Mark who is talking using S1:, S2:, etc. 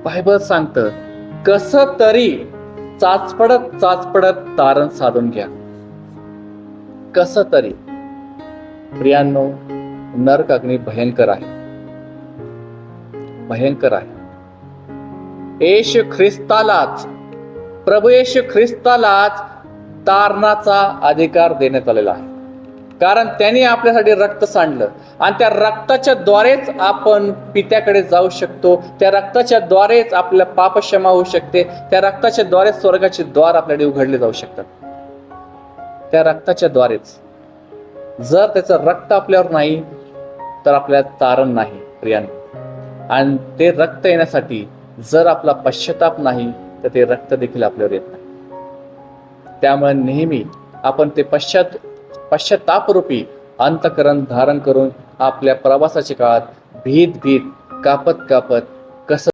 S1: Bible सांगतं, कसं तरी चाचपडत तारण साधून घ्या. कसं तरी. प्रियांनो, नरक अग्नी भयंकर आहे, भयंकर आहे. येशू ख्रिस्तालाच, प्रभू येशू ख्रिस्तालाच तारणाचा अधिकार देण्यात आलेला आहे. कारण त्यांनी आपल्यासाठी रक्त सांडलं आणि त्या रक्ताच्या द्वारेच आपण पित्याकडे जाऊ शकतो. त्या रक्ताच्या द्वारेच आपल्या पापक्षमा होऊ शकते. त्या रक्ताच्या द्वारे स्वर्गाचे द्वार आपल्याकडे उघडले जाऊ शकतात. त्या रक्ताच्या द्वारेच. जर त्याचं रक्त आपल्यावर नाही तर आपल्याला तारण नाही प्रियांनो. आणि ते रक्त येण्यासाठी जर आपला पश्चाताप नाही तर ते रक्त देखील आपल्यावर येत नाही. त्यामुळे नेहमी आपण ते पश्चातापरूपी अंतःकरण धारण करून आपल्या प्रवासाच्या काळात भीत कापत कसं